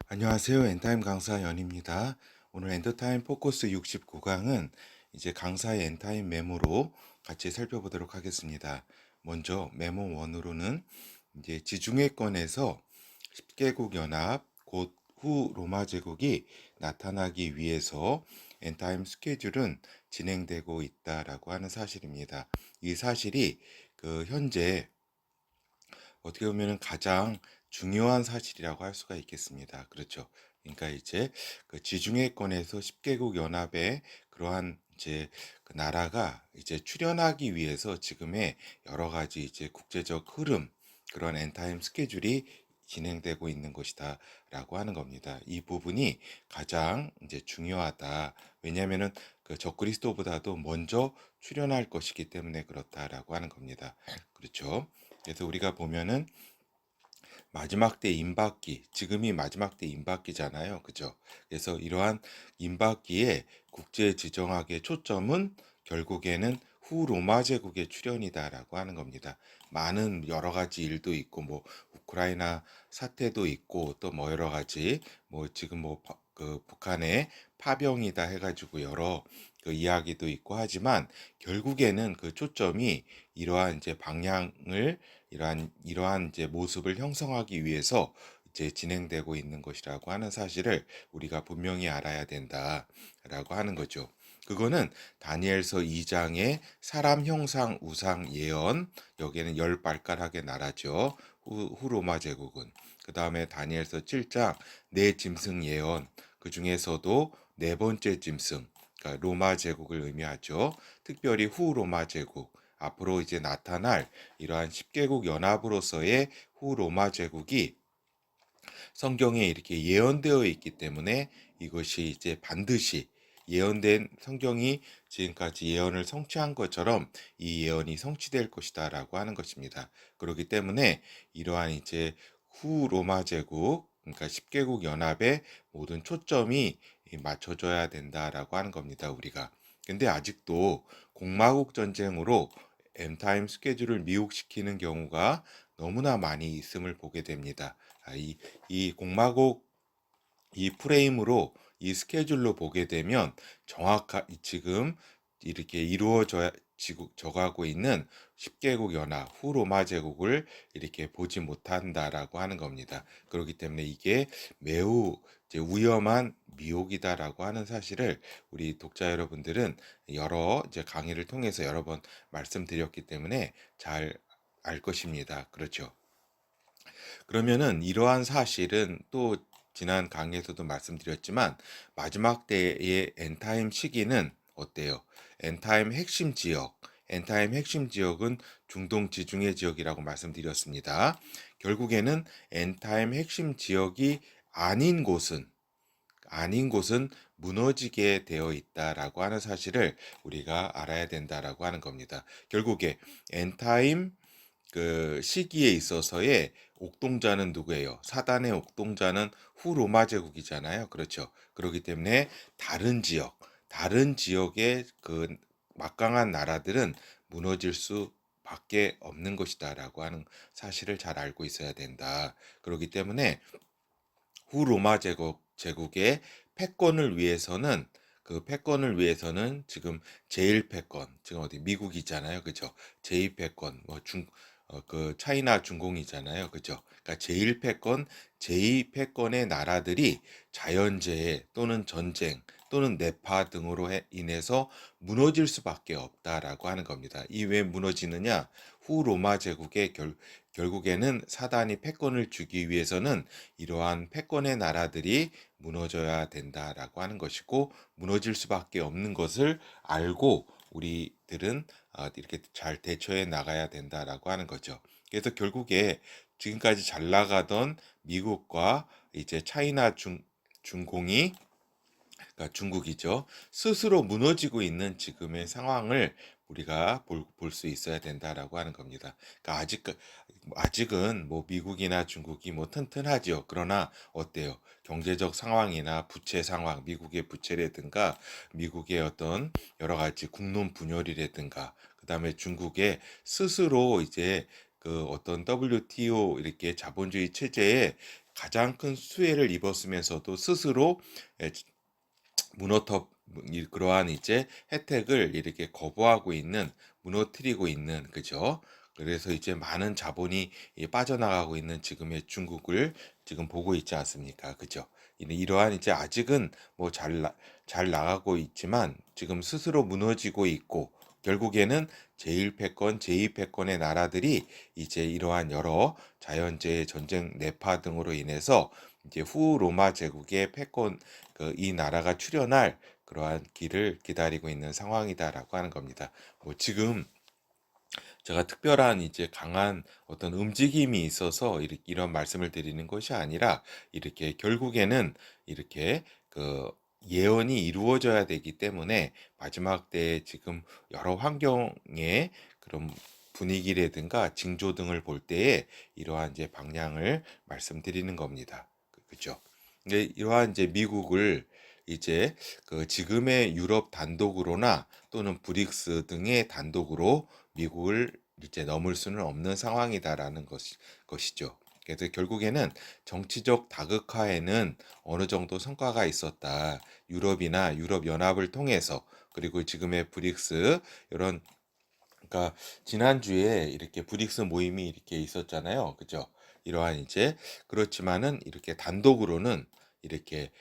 안녕하세요. 엔타임 강사 연입니다. 오늘 엔더타임 포커스 69강은 이제 강사의 엔타임 메모로 같이 살펴보도록 하겠습니다. 먼저 메모 1으로는 이제 지중해권에서 10개국 연합 곧 후 로마 제국이 나타나기 위해서 엔타임 스케줄은 진행되고 있다라고 하는 사실입니다. 이 사실이 현재 어떻게 보면 가장 중요한 사실이라고 할 수가 있겠습니다. 그렇죠. 그러니까 이제 지중해권에서 10개국 연합의 그러한 이제 나라가 이제 출연하기 위해서 지금의 여러 가지 이제 국제적 흐름, 그런 엔타임 스케줄이 진행되고 있는 것이다라고 하는 겁니다. 이 부분이 가장 이제 중요하다. 왜냐하면은 적그리스도보다도 먼저 출연할 것이기 때문에 그렇다라고 하는 겁니다. 그렇죠. 그래서 우리가 보면은 마지막 때 임박기, 지금이 마지막 때 임박기잖아요. 그죠? 그래서 이러한 임박기에 국제 지정학의 초점은 결국에는 후 로마 제국의 출현이다라고 하는 겁니다. 많은 여러 가지 일도 있고 뭐 우크라이나 사태도 있고 또 뭐 여러 가지 뭐 지금 뭐 북한의 파병이다 해가지고 여러 이야기도 있고 하지만 결국에는 그 초점이 이러한 이제 방향을 이러한 이제 모습을 형성하기 위해서 이제 진행되고 있는 것이라고 하는 사실을 우리가 분명히 알아야 된다라고 하는 거죠. 그거는 다니엘서 2장의 사람 형상 우상 예언, 여기에는 열 발가락의 나라죠. 후로마 제국은. 그 다음에 다니엘서 7장 네 짐승 예언, 그 중에서도 네 번째 짐승, 그러니까 로마 제국을 의미하죠. 특별히 후 로마 제국, 앞으로 이제 나타날 이러한 10개국 연합으로서의 후 로마 제국이 성경에 이렇게 예언되어 있기 때문에 이것이 이제 반드시 예언된 성경이 지금까지 예언을 성취한 것처럼 이 예언이 성취될 것이다라고 하는 것입니다. 그렇기 때문에 이러한 이제 후 로마 제국, 그러니까 10개국 연합의 모든 초점이 맞춰져야 된다라고 하는 겁니다, 우리가. 근데 아직도 공마국 전쟁으로 엔타임 스케줄을 미혹시키는 경우가 너무나 많이 있음을 보게 됩니다. 이 공마곡 이 프레임으로 이 스케줄로 보게 되면 지금 이렇게 져가고 있는 10개국 연합 후 로마 제국을 이렇게 보지 못한다라고 하는 겁니다. 그렇기 때문에 이게 매우 이제 위험한 미혹이다라고 하는 사실을 우리 독자 여러분들은 여러 이제 강의를 통해서 여러 번 말씀드렸기 때문에 잘 알 것입니다. 그렇죠. 그러면은 이러한 사실은 또 지난 강의에서도 말씀드렸지만 마지막 때의 엔타임 시기는 어때요? 엔타임 핵심 지역은 중동 지중해 지역이라고 말씀드렸습니다. 결국에는 엔타임 핵심 지역이 아닌 곳은 무너지게 되어 있다라고 하는 사실을 우리가 알아야 된다라고 하는 겁니다. 결국에 엔타임 시기에 있어서의 옥동자는 누구예요? 사단의 옥동자는 후 로마 제국이잖아요. 그렇죠. 그렇기 때문에 다른 지역의 막강한 나라들은 무너질 수 밖에 없는 것이다라고 하는 사실을 잘 알고 있어야 된다. 그렇기 때문에 후 로마 제국의 패권을 위해서는 지금 제1패권, 지금 어디 미국이잖아요. 그죠? 제2패권, 차이나 중공이잖아요. 그죠? 그러니까 제1패권, 제2패권의 나라들이 자연재해 또는 전쟁 또는 내파 등으로 인해서 무너질 수밖에 없다라고 하는 겁니다. 이 왜 무너지느냐? 후 로마 제국의 결국에는 사단이 패권을 주기 위해서는 이러한 패권의 나라들이 무너져야 된다라고 하는 것이고, 무너질 수밖에 없는 것을 알고 우리들은 이렇게 잘 대처해 나가야 된다라고 하는 거죠. 그래서 결국에 지금까지 잘 나가던 미국과 이제 차이나 중공이, 그러니까 중국이죠. 스스로 무너지고 있는 지금의 상황을 우리가 볼 수 있어야 된다라고 하는 겁니다. 그러니까 아직은 뭐 미국이나 중국이 뭐 튼튼하죠. 그러나 어때요? 경제적 상황이나 부채 상황, 미국의 부채라든가 미국의 어떤 여러 가지 국론 분열이라든가 그다음에 중국의 스스로 이제 어떤 WTO 이렇게 자본주의 체제에 가장 큰 수혜를 입었으면서도 스스로 에, 무너터 그러한 이제 혜택을 이렇게 거부하고 있는, 무너뜨리고 있는, 그죠? 그래서 이제 많은 자본이 빠져나가고 있는 지금의 중국을 지금 보고 있지 않습니까? 그죠? 이러한 이제 아직은 뭐 잘 나가고 있지만 지금 스스로 무너지고 있고, 결국에는 제1패권, 제2패권의 나라들이 이제 이러한 여러 자연재해, 전쟁, 내파 등으로 인해서 이제 후 로마 제국의 패권, 이 나라가 출현할 그러한 길을 기다리고 있는 상황이다라고 하는 겁니다. 뭐 지금 제가 특별한 이제 강한 어떤 움직임이 있어서 이런 말씀을 드리는 것이 아니라, 이렇게 결국에는 이렇게 예언이 이루어져야 되기 때문에 마지막 때에 지금 여러 환경의 그런 분위기라든가 징조 등을 볼 때에 이러한 이제 방향을 말씀드리는 겁니다. 그죠? 근데 이러한 이제 미국을 이제 지금의 유럽 단독으로나 또는 브릭스 등의 단독으로 미국을 이제 넘을 수는 없는 상황이다라는 것이죠. 그래서 결국에는 정치적 다극화에는 어느 정도 성과가 있었다. 유럽이나 유럽연합을 통해서, 그리고 지금의 브릭스 이런, 그러니까 지난주에 이렇게 브릭스 모임이 이렇게 있었잖아요. 그죠? 이러한 이제, 그렇지만은 이렇게 단독으로는 이렇게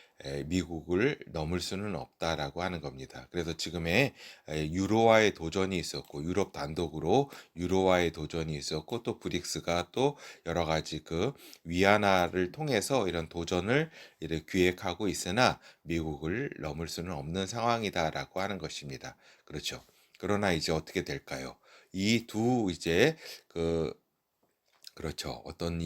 미국을 넘을 수는 없다라고 하는 겁니다. 그래서 지금의 유로화의 도전이 있었고, 유럽 단독으로 유로화의 도전이 있었고, 또 브릭스가 또 여러 가지 위안화를 통해서 이런 도전을 이렇게 기획하고 있으나 미국을 넘을 수는 없는 상황이다라고 하는 것입니다. 그렇죠. 그러나 이제 어떻게 될까요? 이 두 이제 그렇죠. 어떤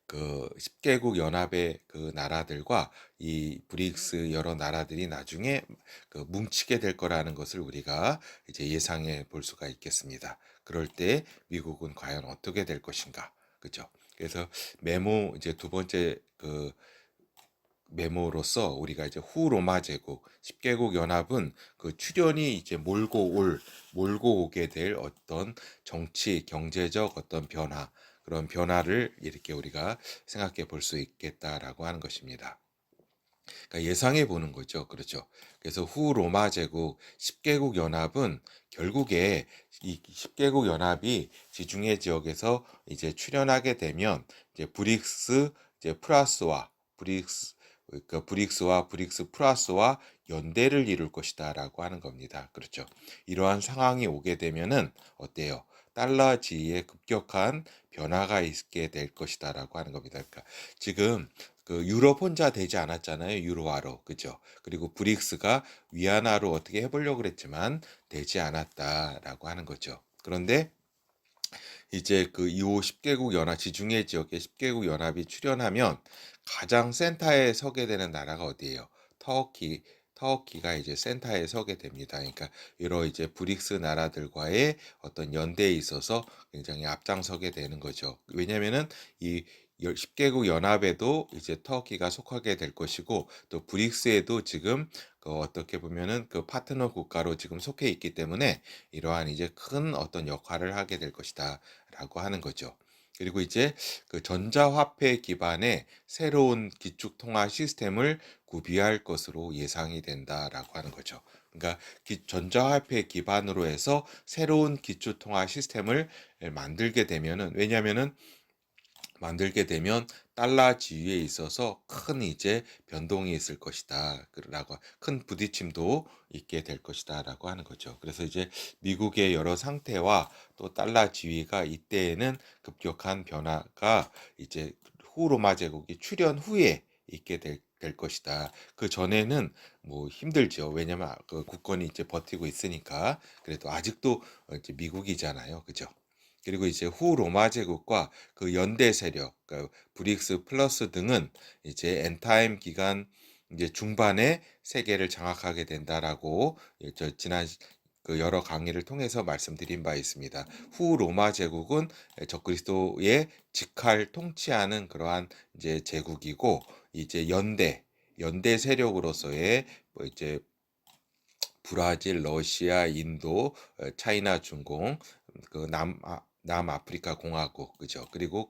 10개국 연합의 나라들과 이 브릭스 여러 나라들이 나중에 뭉치게 될 거라는 것을 우리가 이제 예상해 볼 수가 있겠습니다. 그럴 때 미국은 과연 어떻게 될 것인가? 그죠? 그래서 메모 이제 두 번째 메모로서 우리가 이제 후 로마 제국 10개국 연합은 출현이 이제 몰고 오게 될 어떤 정치, 경제적 어떤 변화, 그런 변화를 이렇게 우리가 생각해 볼 수 있겠다라고 하는 것입니다. 그러니까 예상해 보는 거죠. 그렇죠. 그래서 후 로마 제국 10개국 연합은 결국에 이 10개국 연합이 지중해 지역에서 이제 출현하게 되면 이제 브릭스 이제 플러스와 브릭스, 그러니까 브릭스와 브릭스 플러스와 연대를 이룰 것이다라고 하는 겁니다. 그렇죠. 이러한 상황이 오게 되면은 어때요? 달러 지위에 급격한 변화가 있게 될 것이다라고 하는 겁니다. 그러니까 지금 유럽 혼자 되지 않았잖아요. 유로화로. 그죠? 그리고 브릭스가 위안화로 어떻게 해보려고 그랬지만 되지 않았다라고 하는 거죠. 그런데 이제 이후 10개국 연합, 지중해 지역의 10개국 연합이 출현하면 가장 센터에 서게 되는 나라가 어디예요? 터키. 터키가 이제 센터에 서게 됩니다. 그러니까 여러 이제 브릭스 나라들과의 어떤 연대에 있어서 굉장히 앞장서게 되는 거죠. 왜냐면은 이 10개국 연합에도 이제 터키가 속하게 될 것이고, 또 브릭스에도 지금 어떻게 보면은 파트너 국가로 지금 속해 있기 때문에 이러한 이제 큰 어떤 역할을 하게 될 것이다라고 하는 거죠. 그리고 이제 전자화폐 기반의 새로운 기축통화 시스템을 구비할 것으로 예상이 된다라고 하는 거죠. 그러니까 전자화폐 기반으로 해서 새로운 기축통화 시스템을 만들게 되면은, 왜냐면은 만들게 되면 달러 지위에 있어서 큰 이제 변동이 있을 것이다. 라고, 큰 부딪힘도 있게 될 것이다라고 하는 거죠. 그래서 이제 미국의 여러 상태와 또 달러 지위가 이때에는 급격한 변화가 이제 후 로마 제국이 출현 후에 있게 될 것이다. 그 전에는 뭐 힘들죠. 왜냐면 국권이 이제 버티고 있으니까. 그래도 아직도 이제 미국이잖아요. 그죠? 그리고 이제 후 로마 제국과 연대 세력, 그러니까 브릭스 플러스 등은 이제 엔타임 기간 이제 중반에 세계를 장악하게 된다라고 지난 여러 강의를 통해서 말씀드린 바 있습니다. 후 로마 제국은 적그리스도의 직할 통치하는 그러한 이제 제국이고, 이제 연대 세력으로서의 뭐 이제 브라질, 러시아, 인도, 차이나 중공, 남아프리카 공화국, 그죠? 그리고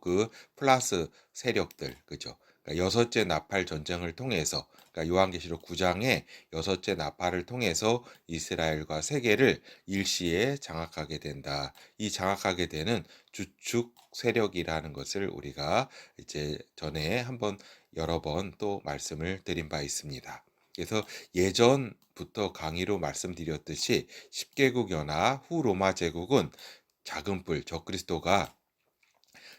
플러스 세력들, 그죠? 그러니까 여섯째 나팔 전쟁을 통해서, 그러니까 요한계시록 9장의 여섯째 나팔을 통해서 이스라엘과 세계를 일시에 장악하게 된다. 이 장악하게 되는 주축 세력이라는 것을 우리가 이제 전에 한번 여러 번 또 말씀을 드린 바 있습니다. 그래서 예전부터 강의로 말씀드렸듯이 10개국 연합 후 로마 제국은 작은 뿔 적그리스도가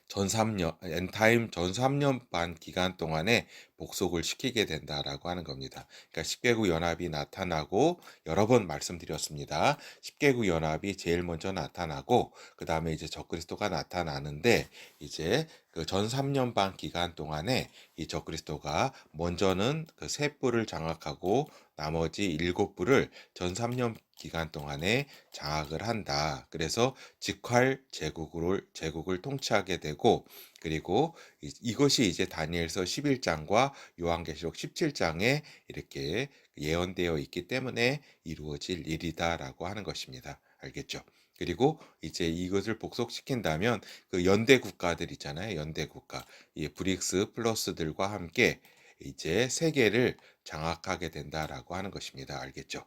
전 3년 엔타임 전 3년 반 기간 동안에 복속을 시키게 된다라고 하는 겁니다. 그러니까 10개국 연합이 나타나고 여러 번 말씀드렸습니다. 10개국 연합이 제일 먼저 나타나고 그다음에 이제 적그리스도가 나타나는데 이제 그 전 3년 반 기간 동안에 이 적그리스도가 먼저는 그 세 뿔을 장악하고 나머지 7뿔을 전 3년 기간 동안에 장악을 한다. 그래서 직활 제국을 통치하게 되고 그리고 이것이 이제 다니엘서 11장과 요한계시록 17장에 이렇게 예언되어 있기 때문에 이루어질 일이다라고 하는 것입니다. 알겠죠? 그리고 이제 이것을 복속시킨다면 그 연대 국가들 있잖아요. 연대 국가. 이 브릭스 플러스들과 함께 이제 세계를 장악하게 된다라고 하는 것입니다. 알겠죠?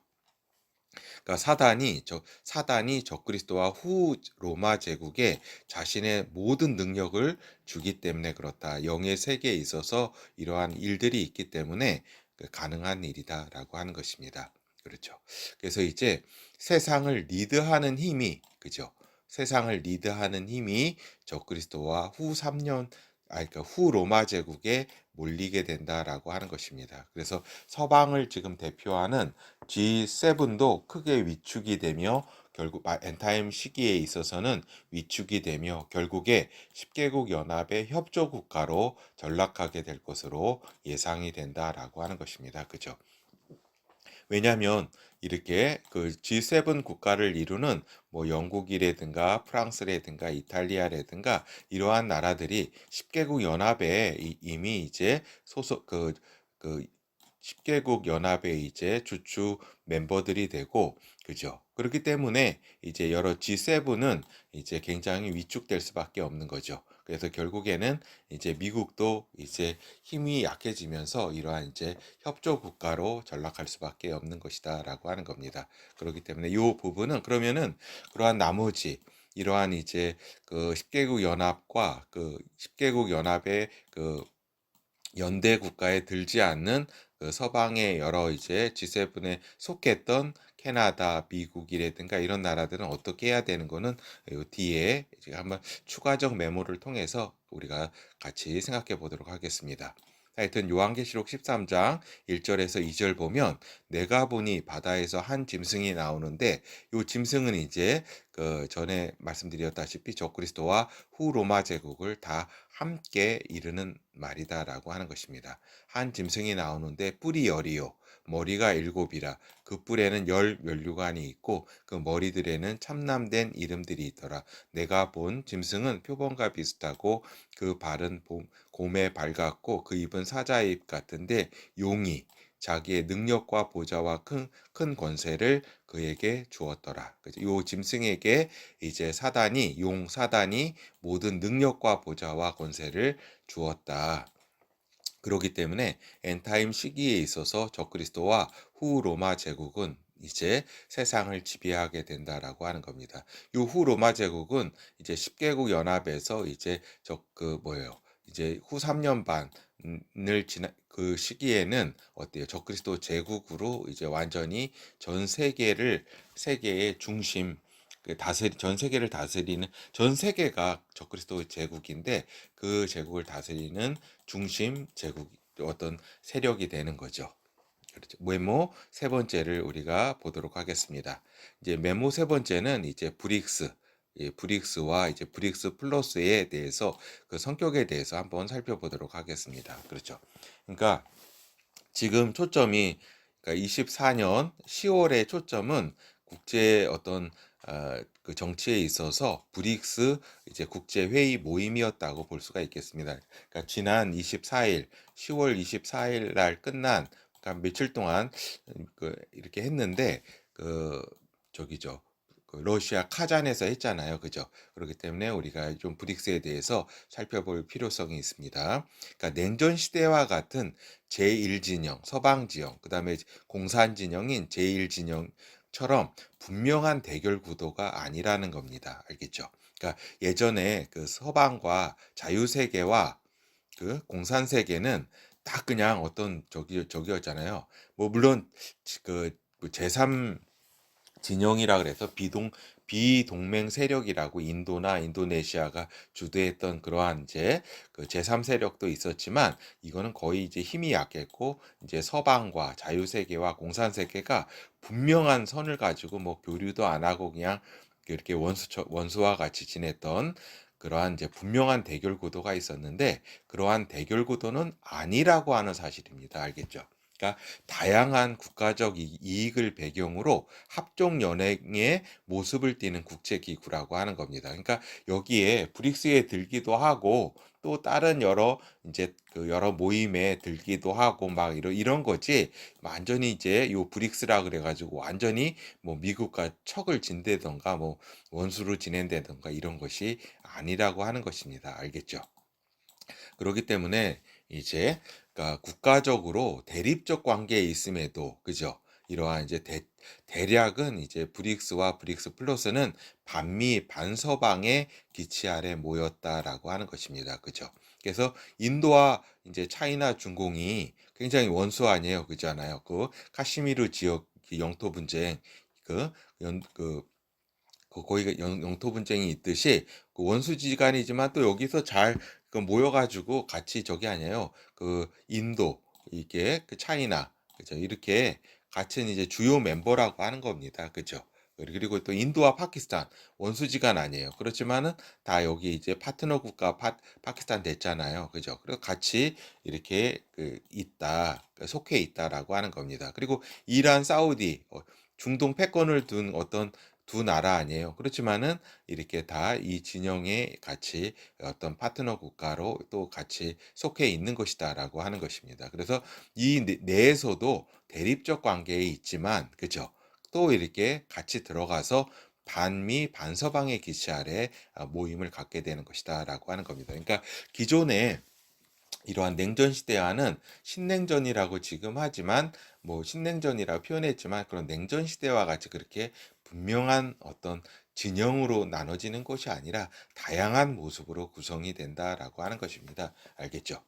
그러니까 사단이 적그리스도와 후 로마 제국에 자신의 모든 능력을 주기 때문에 그렇다. 영의 세계에 있어서 이러한 일들이 있기 때문에 가능한 일이다라고 하는 것입니다. 그렇죠. 그래서 이제 세상을 리드하는 힘이 그죠. 세상을 리드하는 힘이 적그리스도와 후 3년 그러니까 후 로마 제국에 몰리게 된다라고 하는 것입니다. 그래서 서방을 지금 대표하는 G7도 크게 위축이 되며 결국 엔타임 시기에 있어서는 위축이 되며 결국에 10개국 연합의 협조 국가로 전락하게 될 것으로 예상이 된다라고 하는 것입니다. 그죠? 왜냐하면 이렇게 그 G7 국가를 이루는 뭐 영국이라든가 프랑스라든가 이탈리아라든가 이러한 나라들이 10개국 연합에 이미 이제 소속 그 10개국 연합의 이제 주축 멤버들이 되고 그죠. 그렇기 때문에 이제 여러 G7은 이제 굉장히 위축될 수밖에 없는 거죠. 그래서 결국에는 이제 미국도 이제 힘이 약해지면서 이러한 이제 협조 국가로 전락할 수밖에 없는 것이다라고 하는 겁니다. 그렇기 때문에 이 부분은 그러면은 그러한 나머지 이러한 이제 그 10개국 연합과 그 10개국 연합의 그 연대 국가에 들지 않는 그 서방의 여러 이제 G7에 속했던 캐나다, 미국이라든가 이런 나라들은 어떻게 해야 되는 거는 요 뒤에 이제 한번 추가적 메모를 통해서 우리가 같이 생각해 보도록 하겠습니다. 하여튼 요한계시록 13장 1절에서 2절 보면 내가 보니 바다에서 한 짐승이 나오는데 요 짐승은 이제 그 전에 말씀드렸다시피 적그리스도와 후 로마 제국을 다 함께 이르는 말이다라고 하는 것입니다. 한 짐승이 나오는데 뿔이 열이요 머리가 일곱이라 그 뿔에는 열 면류관이 있고 그 머리들에는 참남된 이름들이 있더라. 내가 본 짐승은 표범과 비슷하고 그 발은 곰의 발 같고 그 입은 사자의 입 같은데 용이 자기의 능력과 보좌와 큰 권세를 그에게 주었더라. 요 짐승에게 이제 사단이 모든 능력과 보좌와 권세를 주었다. 그렇기 때문에 엔타임 시기에 있어서 적그리스도와 후 로마 제국은 이제 세상을 지배하게 된다라고 하는 겁니다. 이 후 로마 제국은 이제 10개국 연합에서 이제 뭐예요? 이제 후 3년 반을 지나 그 시기에는 어때요? 적그리스도 제국으로 이제 완전히 전 세계의 중심 전 세계를 다스리는 전 세계가 적그리스도 제국인데 그 제국을 다스리는 중심 제국 어떤 세력이 되는 거죠. 그렇죠. 메모 세 번째를 우리가 보도록 하겠습니다. 이제 메모 세 번째는 이제 브릭스와 이제 브릭스 플러스에 대해서 그 성격에 대해서 한번 살펴보도록 하겠습니다. 그렇죠. 그러니까 지금 초점이 그러니까 24년 10월의 초점은 국제 어떤 그 정치에 있어서 브릭스 이제 국제 회의 모임이었다고 볼 수가 있겠습니다. 그러니까 지난 24일 10월 24일 날 끝난 그러니까 며칠 동안 이렇게 했는데 그 저기죠. 그 러시아 카잔에서 했잖아요. 그죠? 그렇기 때문에 우리가 좀 브릭스에 대해서 살펴볼 필요성이 있습니다. 그러니까 냉전 시대와 같은 제1진영, 서방 진영, 그다음에 공산 진영인 제1진영처럼 분명한 대결 구도가 아니라는 겁니다. 알겠죠? 그러니까 예전에 그 서방과 자유세계와 그 공산 세계는 딱 그냥 어떤 저기였잖아요. 뭐 물론 그 제3 진영이라 그래서 비동맹 세력이라고 인도나 인도네시아가 주도했던 그러한 이제 그 제3 세력도 있었지만 이거는 거의 이제 힘이 약했고 이제 서방과 자유세계와 공산세계가 분명한 선을 가지고 뭐 교류도 안 하고 그냥 이렇게 원수와 같이 지냈던 그러한 이제 분명한 대결 구도가 있었는데 그러한 대결 구도는 아니라고 하는 사실입니다. 알겠죠? 그러니까 다양한 국가적 이익을 배경으로 합종 연행의 모습을 띠는 국제기구라고 하는 겁니다. 그러니까 여기에 브릭스에 들기도 하고 또 다른 여러 이제 그 여러 모임에 들기도 하고 막 이런 거지 완전히 이제 요 브릭스라 그래가지고 완전히 뭐 미국과 척을 진다던가 뭐 원수로 지낸다던가 이런 것이 아니라고 하는 것입니다. 알겠죠? 그렇기 때문에 이제 그러니까 국가적으로 대립적 관계에 있음에도 그죠? 이러한 이제 대략은 이제 브릭스와 브릭스 플러스는 반미 반서방의 기치 아래 모였다라고 하는 것입니다. 그죠? 그래서 인도와 이제 차이나 중공이 굉장히 원수 아니에요. 그잖아요. 그 카시미르 지역 영토 분쟁 그 거기가 영토 분쟁이 있듯이 그 원수지간이지만 또 여기서 잘 그 모여가지고 같이 저기 아니에요. 그 인도 이게 그 차이나 그죠? 이렇게 같은 이제 주요 멤버라고 하는 겁니다. 그죠? 그리고 또 인도와 파키스탄 원수지간 아니에요. 그렇지만은 다 여기 이제 파트너 국가 파키스탄 됐잖아요. 그죠? 그리고 같이 이렇게 그 있다, 속해 있다라고 하는 겁니다. 그리고 이란, 사우디, 중동 패권을 둔 어떤 두 나라 아니에요. 그렇지만은 이렇게 다 이 진영에 같이 어떤 파트너 국가로 또 같이 속해 있는 것이다라고 하는 것입니다. 그래서 이 내에서도 대립적 관계에 있지만, 그죠? 또 이렇게 같이 들어가서 반미 반서방의 기치 아래 모임을 갖게 되는 것이다라고 하는 겁니다. 그러니까 기존에 이러한 냉전 시대와는 신냉전이라고 지금 하지만 뭐 신냉전이라고 표현했지만 그런 냉전 시대와 같이 그렇게 분명한 어떤 진영으로 나눠지는 것이 아니라 다양한 모습으로 구성이 된다라고 하는 것입니다. 알겠죠?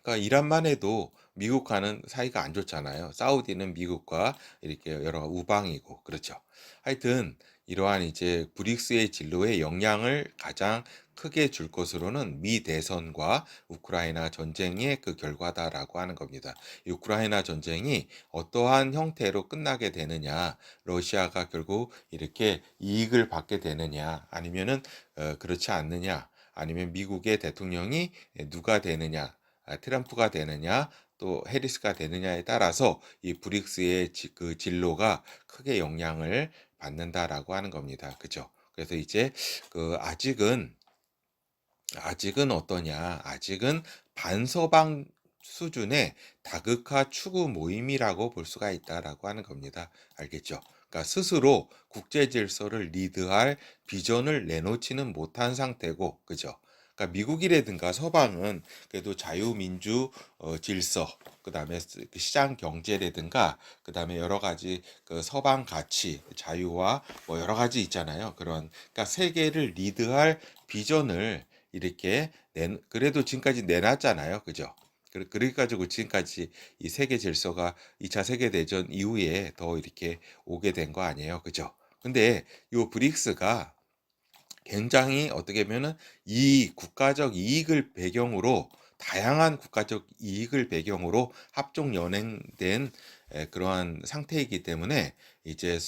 그러니까 이란만 해도 미국과는 사이가 안 좋잖아요. 사우디는 미국과 이렇게 여러 우방이고 그렇죠. 하여튼 이러한 이제 브릭스의 진로에 영향을 가장 크게 줄 것으로는 미 대선과 우크라이나 전쟁의 그 결과다라고 하는 겁니다. 이 우크라이나 전쟁이 어떠한 형태로 끝나게 되느냐, 러시아가 결국 이렇게 이익을 받게 되느냐, 아니면은 그렇지 않느냐, 아니면 미국의 대통령이 누가 되느냐, 트럼프가 되느냐 또 해리스가 되느냐에 따라서 이 브릭스의 그 진로가 크게 영향을 받는다라고 하는 겁니다. 그죠? 그래서 이제 그 아직은 어떠냐? 아직은 반서방 수준의 다극화 추구 모임이라고 볼 수가 있다라고 하는 겁니다. 알겠죠? 그러니까 스스로 국제 질서를 리드할 비전을 내놓지는 못한 상태고, 그죠? 그러니까 미국이라든가 서방은 그래도 자유민주 질서, 그다음에 시장 경제라든가, 그다음에 여러 가지 그 서방 가치, 자유와 뭐 여러 가지 있잖아요. 그러니까 세계를 리드할 비전을 이렇게 그래도 지금까지 내놨잖아요. 그죠? 그래 가지고 지금까지 이 세계 질서가 2차 세계 대전 이후에 더 이렇게 오게 된 거 아니에요. 그죠? 근데 요 브릭스가 굉장히 어떻게 보면은 이 국가적 이익을 배경으로 다양한 국가적 이익을 배경으로 합종 연행된 그러한 상태이기 때문에 이제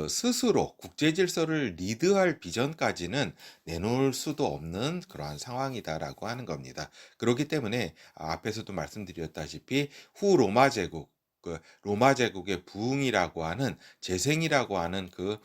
스스로 국제 질서를 리드할 비전까지는 내놓을 수도 없는 그러한 상황이다라고 하는 겁니다. 그렇기 때문에 앞에서도 말씀드렸다시피 후 로마 제국 로마 제국의 부흥이라고 하는 재생이라고 하는 그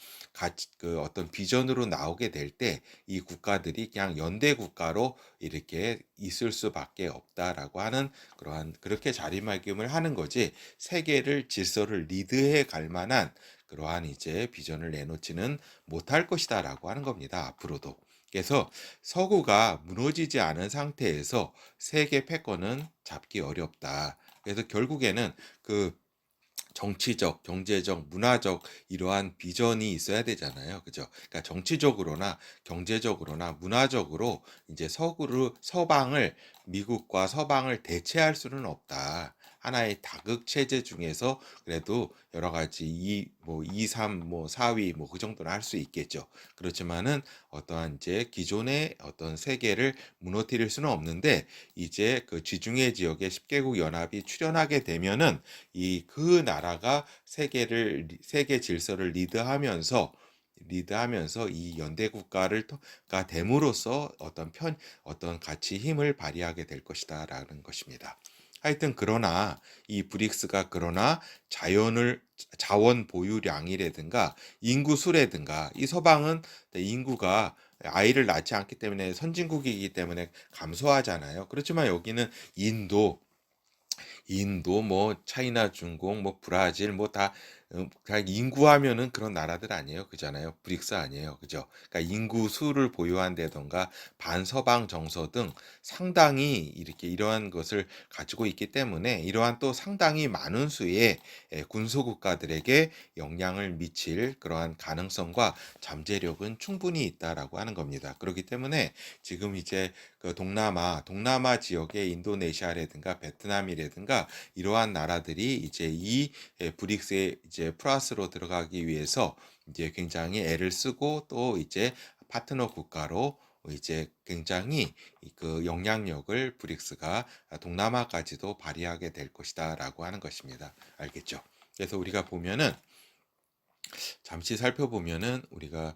어떤 비전으로 나오게 될 때 이 국가들이 그냥 연대 국가로 이렇게 있을 수밖에 없다라고 하는 그러한 그렇게 자리매김을 하는 거지 세계를 질서를 리드해 갈 만한 그러한 이제 비전을 내놓지는 못할 것이다라고 하는 겁니다. 앞으로도. 그래서 서구가 무너지지 않은 상태에서 세계 패권은 잡기 어렵다. 그래서 결국에는 그 정치적, 경제적, 문화적 이러한 비전이 있어야 되잖아요. 그죠? 그러니까 정치적으로나 경제적으로나 문화적으로 이제 서방을 미국과 서방을 대체할 수는 없다. 하나의 다극 체제 중에서 그래도 여러 가지 2, 3, 4위 그 정도는 할 수 있겠죠. 그렇지만은 어떠한 이제 기존의 어떤 세계를 무너뜨릴 수는 없는데 이제 그 지중해 지역에 10개국 연합이 출연하게 되면은 그 나라가 세계 질서를 리드하면서 이 연대 국가가 됨으로써 어떤 가치 힘을 발휘하게 될 것이다라는 것입니다. 하여튼 그러나 이 브릭스가 그러나 자원 보유량이라든가 인구 수라든가 이 서방은 인구가 아이를 낳지 않기 때문에 선진국이기 때문에 감소하잖아요. 그렇지만 여기는 인도, 차이나, 중국, 브라질, 다 인구하면은 그런 나라들 아니에요, 그잖아요. 브릭스 아니에요, 그죠? 그러니까 인구 수를 보유한다던가 반서방 정서 등 상당히 이렇게 이러한 것을 가지고 있기 때문에 이러한 또 상당히 많은 수의 군소 국가들에게 영향을 미칠 그러한 가능성과 잠재력은 충분히 있다라고 하는 겁니다. 그렇기 때문에 지금 이제 그 동남아 지역의 인도네시아라든가 베트남이라든가 이러한 나라들이 이제 이 브릭스에 이제 플러스로 들어가기 위해서 이제 굉장히 애를 쓰고 또 이제 파트너 국가로 이제 굉장히 그 영향력을 브릭스가 동남아까지도 발휘하게 될 것이다라고 하는 것입니다. 알겠죠? 그래서 우리가 보면은 잠시 살펴보면은 우리가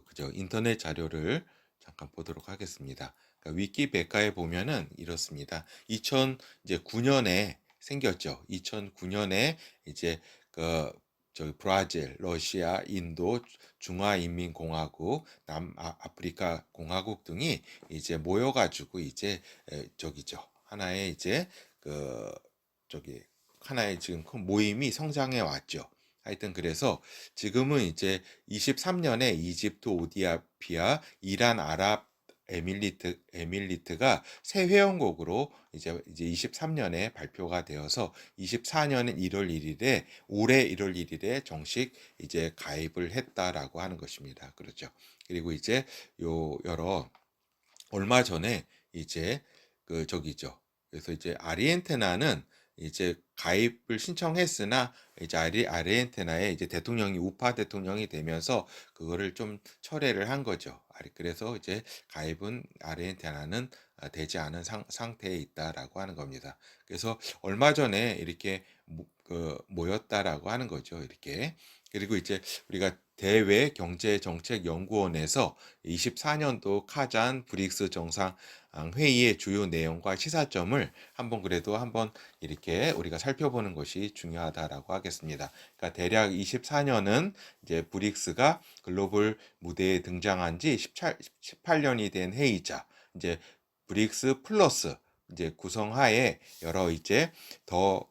그죠? 인터넷 자료를 잠깐 보도록 하겠습니다. 그러니까 위키백과에 보면은 이렇습니다. 2009년에 생겼죠. 2009년에 이제 저기 브라질, 러시아, 인도, 중화인민공화국, 남아프리카 공화국 등이 이제 모여가지고 이제 저기죠. 하나의 이제 그 저기 하나의 지금 큰 모임이 성장해 왔죠. 하여튼 그래서 지금은 이제 23년에 이집트, 오디아피아, 이란, 에밀리트가 새 회원국으로 이제 23년에 발표가 되어서 24년 1월 1일에 올해 1월 1일에 정식 이제 가입을 했다라고 하는 것입니다. 그렇죠. 그리고 이제 얼마 전에 이제 저기죠. 그래서 이제 아르헨티나는 이제 가입을 신청했으나 이제 아르헨티나의 이제 대통령이 우파 대통령이 되면서 그거를 좀 철회를 한 거죠. 그래서 이제 가입은 아르헨티나는 되지 않은 상태에 있다라고 하는 겁니다. 그래서 얼마 전에 이렇게 모였다라고 하는 거죠. 이렇게. 그리고 이제 우리가 대외 경제정책연구원에서 24년도 카잔 브릭스 정상 회의의 주요 내용과 시사점을 한번 이렇게 우리가 살펴보는 것이 중요하다라고 하겠습니다. 그러니까 대략 24년은 이제 브릭스가 글로벌 무대에 등장한 지 18년이 된 회의자, 이제 브릭스 플러스 이제 구성하에 여러 이제 더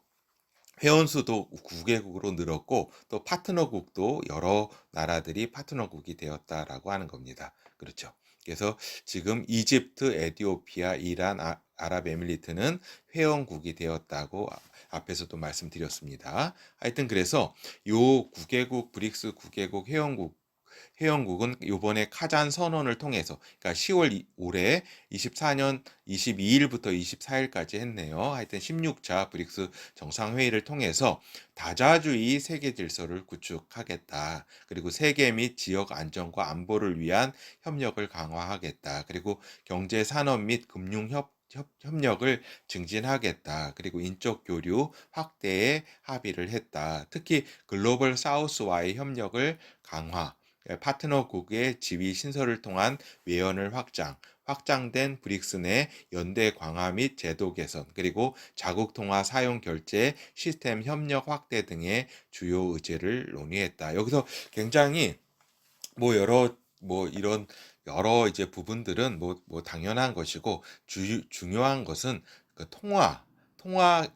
회원 수도 9개국으로 늘었고 또 파트너국도 여러 나라들이 파트너국이 되었다라고 하는 겁니다. 그렇죠. 그래서 지금 이집트, 에티오피아, 이란, 아랍에미리트는 회원국이 되었다고 앞에서도 말씀드렸습니다. 하여튼 그래서 요 9개국 브릭스 9개국 회원국은 이번에 카잔 선언을 통해서 그러니까 10월 올해 24년 22일부터 24일까지 했네요. 하여튼 16차 브릭스 정상회의를 통해서 다자주의 세계 질서를 구축하겠다. 그리고 세계 및 지역 안정과 안보를 위한 협력을 강화하겠다. 그리고 경제 산업 및 금융 협력을 증진하겠다. 그리고 인적 교류 확대에 합의를 했다. 특히 글로벌 사우스와의 협력을 강화, 파트너국의 지위 신설을 통한 외연을 확장된 브릭스 내 연대 강화 및 제도 개선, 그리고 자국 통화 사용 결제 시스템 협력 확대 등의 주요 의제를 논의했다. 여기서 굉장히 이런 여러 이제 부분들은 당연한 것이고, 중요한 것은 그 통화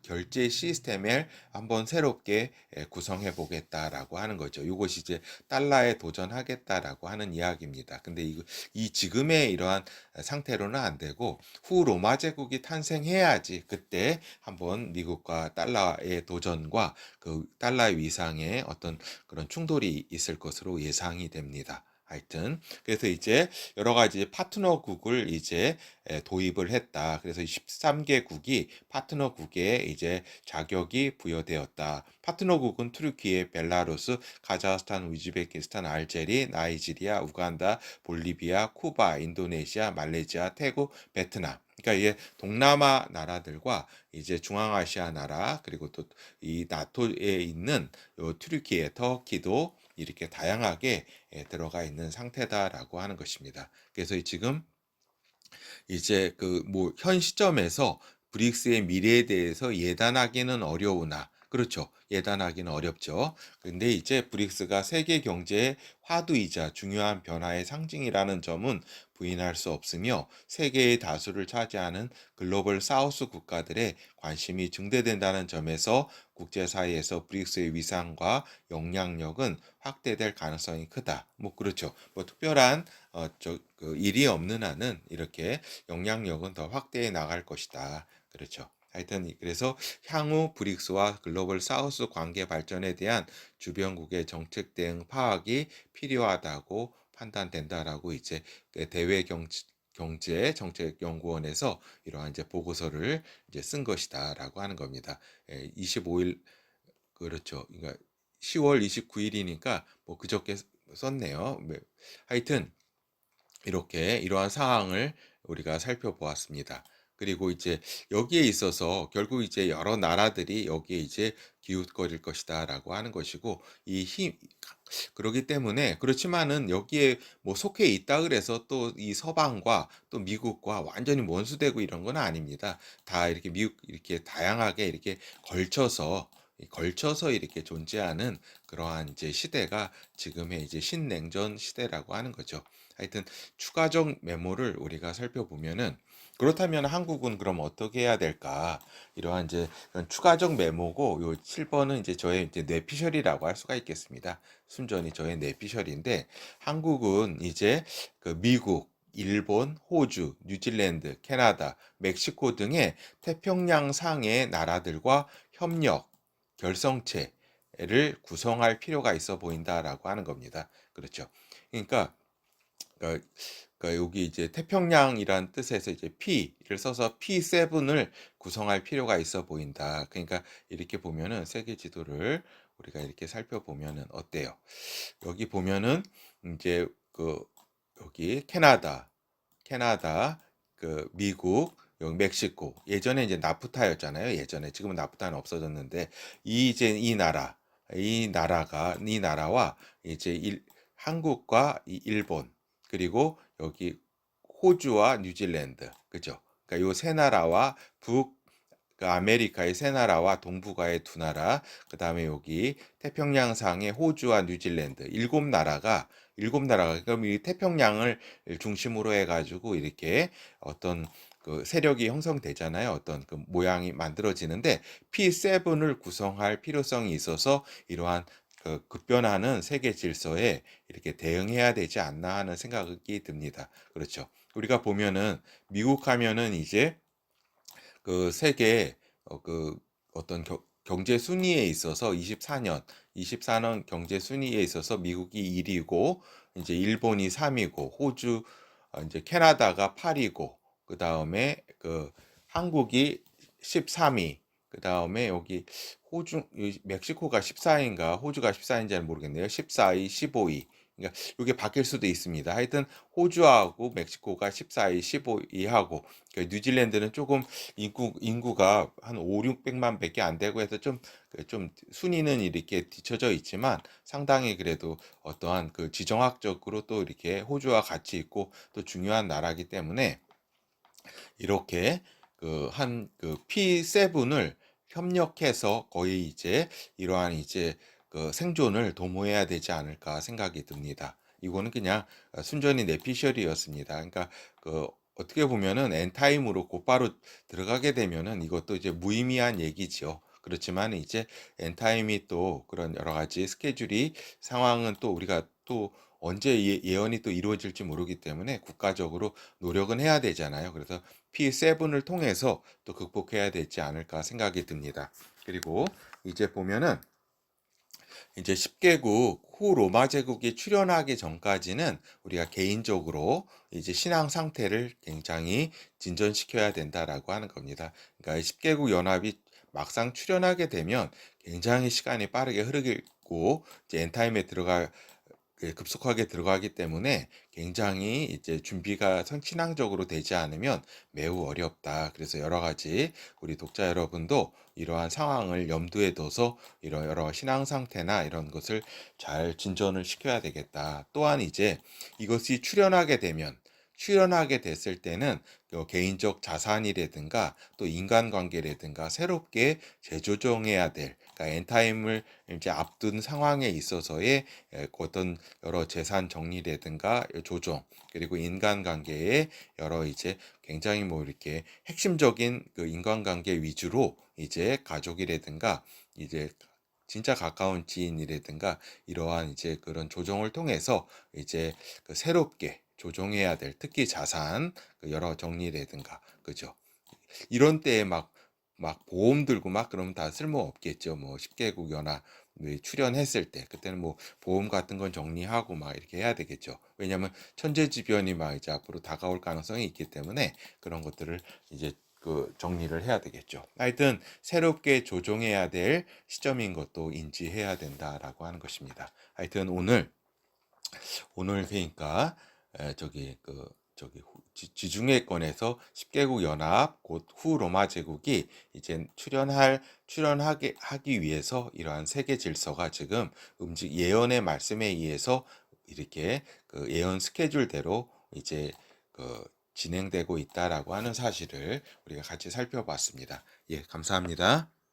결제 시스템을 한번 새롭게 구성해 보겠다라고 하는 거죠. 이것이 이제 달러에 도전하겠다라고 하는 이야기입니다. 근데 이 지금의 이러한 상태로는 안 되고, 후 로마 제국이 탄생해야지 그때 한번 미국과 달러의 도전과 그 달러의 위상에 어떤 그런 충돌이 있을 것으로 예상이 됩니다. 하여튼 그래서 이제 여러 가지 파트너국을 이제 도입을 했다. 그래서 13개국이 파트너국에 이제 자격이 부여되었다. 파트너국은 투르키예, 벨라루스, 카자흐스탄, 우즈베키스탄, 알제리, 나이지리아, 우간다, 볼리비아, 쿠바, 인도네시아, 말레이시아, 태국, 베트남. 그러니까 이게 동남아 나라들과 이제 중앙아시아 나라, 그리고 또 이 나토에 있는 요 튀르키예, 터키도 이렇게 다양하게 들어가 있는 상태다라고 하는 것입니다. 그래서 지금 이제 현 시점에서 브릭스의 미래에 대해서 예단하기는 어려우나, 그렇죠. 예단하기는 어렵죠. 근데 이제 브릭스가 세계 경제의 화두이자 중요한 변화의 상징이라는 점은 부인할 수 없으며, 세계의 다수를 차지하는 글로벌 사우스 국가들의 관심이 증대된다는 점에서 국제사회에서 브릭스의 위상과 영향력은 확대될 가능성이 크다. 그렇죠. 특별한 일이 없는 한은 이렇게 영향력은 더 확대해 나갈 것이다. 그렇죠. 하여튼 그래서 향후 브릭스와 글로벌 사우스 관계 발전에 대한 주변국의 정책 대응 파악이 필요하다고 판단된다라고 이제 대외 경제 정책 연구원에서 이러한 이제 보고서를 이제 쓴 것이다라고 하는 겁니다. 25일, 그렇죠. 그러니까 10월 29일이니까 그저께 썼네요. 하여튼 이렇게 이러한 상황을 우리가 살펴보았습니다. 그리고 이제 여기에 있어서 결국 이제 여러 나라들이 여기에 이제 기웃거릴 것이다라고 하는 것이고, 그러기 때문에, 그렇지만은 여기에 속해 있다 그래서 또 이 서방과 또 미국과 완전히 원수되고 이런 건 아닙니다. 다 이렇게 미국 이렇게 다양하게 이렇게 걸쳐서 이렇게 존재하는 그러한 이제 시대가 지금의 이제 신냉전 시대라고 하는 거죠. 하여튼 추가적 메모를 우리가 살펴보면은, 그렇다면 한국은 그럼 어떻게 해야 될까? 이러한 이제 추가적 메모고, 요 7번은 이제 저의 이제 뇌피셜이라고 할 수가 있겠습니다. 순전히 저의 뇌피셜인데, 한국은 이제 미국, 일본, 호주, 뉴질랜드, 캐나다, 멕시코 등의 태평양 상의 나라들과 협력, 결성체를 구성할 필요가 있어 보인다라고 하는 겁니다. 그렇죠. 그러니까 그러니까, 여기 이제 태평양이란 뜻에서 이제 P를 써서 P7을 구성할 필요가 있어 보인다. 그러니까 이렇게 보면은 세계 지도를 우리가 이렇게 살펴보면은 어때요? 여기 보면은 이제 여기 캐나다, 미국, 여기 멕시코. 예전에 이제 나프타였잖아요. 예전에. 지금은 나프타는 없어졌는데, 이 나라와 이제 한국과 일본, 그리고 여기 호주와 뉴질랜드, 그죠? 그러니까 요 세 나라와 아메리카의 세 나라와 동북아의 두 나라, 그 다음에 여기 태평양상의 호주와 뉴질랜드, 일곱 나라가 그럼 이 태평양을 중심으로 해가지고 이렇게 어떤 세력이 형성되잖아요. 어떤 모양이 만들어지는데, P7을 구성할 필요성이 있어서 이러한 급변하는 세계 질서에 이렇게 대응해야 되지 않나 하는 생각이 듭니다. 그렇죠. 우리가 보면은 미국 하면은 이제 세계 어떤 경제 순위에 있어서 24년 경제 순위에 있어서 미국이 1위고, 이제 일본이 3위고, 이제 캐나다가 8위고, 그 다음에 한국이 13위, 그 다음에 여기 멕시코가 14위인가, 호주가 14위인지는 모르겠네요. 14위, 15위, 그러니까 이게 바뀔 수도 있습니다. 하여튼 호주하고 멕시코가 14위, 15위 하고 뉴질랜드는 조금 인구가 한 5-600만 밖에 안 되고 해서 좀 순위는 이렇게 뒤쳐져 있지만 상당히 그래도 어떠한 그 지정학적으로 또 이렇게 호주와 같이 있고 또 중요한 나라이기 때문에 이렇게 그 P7을 협력해서 거의 이제 이러한 이제 그 생존을 도모해야 되지 않을까 생각이 듭니다. 이거는 그냥 순전히 내피셜이었습니다. 그러니까 어떻게 보면은 엔타임으로 곧바로 들어가게 되면은 이것도 이제 무의미한 얘기죠. 그렇지만 이제 엔타임이 또 그런 여러 가지 스케줄이 상황은 또 우리가 또 언제 예언이 또 이루어질지 모르기 때문에 국가적으로 노력은 해야 되잖아요. 그래서 P7을 통해서 또 극복해야 되지 않을까 생각이 듭니다. 그리고 이제 보면은 이제 10개국 후 로마 제국이 출현하기 전까지는 우리가 개인적으로 이제 신앙 상태를 굉장히 진전시켜야 된다라고 하는 겁니다. 그러니까 10개국 연합이 막상 출현하게 되면 굉장히 시간이 빠르게 흐르고 이제 엔타임에 급속하게 들어가기 때문에 굉장히 이제 준비가 신앙적으로 되지 않으면 매우 어렵다. 그래서 여러 가지 우리 독자 여러분도 이러한 상황을 염두에 둬서 이런 여러 신앙 상태나 이런 것을 잘 진전을 시켜야 되겠다. 또한 이제 이것이 출현하게 됐을 때는 개인적 자산이라든가 또 인간관계라든가 새롭게 재조정해야 될, 그러니까 엔타임을 이제 앞둔 상황에 있어서의 어떤 여러 재산 정리라든가 조정, 그리고 인간관계의 여러 이제 굉장히 뭐 이렇게 핵심적인 그 인간관계 위주로 이제 가족이라든가 이제 진짜 가까운 지인이라든가 이러한 이제 그런 조정을 통해서 이제 새롭게 조정해야 될 특히 자산 여러 정리라든가 그죠. 이런 때에 막 보험 들고 막 그러면 다 쓸모 없겠죠. 뭐 10개국 연합에 출연했을 때 그때는 뭐 보험 같은 건 정리하고 막 이렇게 해야 되겠죠. 왜냐하면 천재지변이 막 이제 앞으로 다가올 가능성이 있기 때문에 그런 것들을 이제 정리를 해야 되겠죠. 하여튼 새롭게 조정해야 될 시점인 것도 인지해야 된다라고 하는 것입니다. 하여튼 오늘 그러니까 지중해권에서 10개국 연합 곧 후 로마 제국이 이제 출연하게 하기 위해서 이러한 세계 질서가 지금 예언의 말씀에 의해서 이렇게 그 예언 스케줄대로 이제 진행되고 있다라고 하는 사실을 우리가 같이 살펴봤습니다. 예, 감사합니다.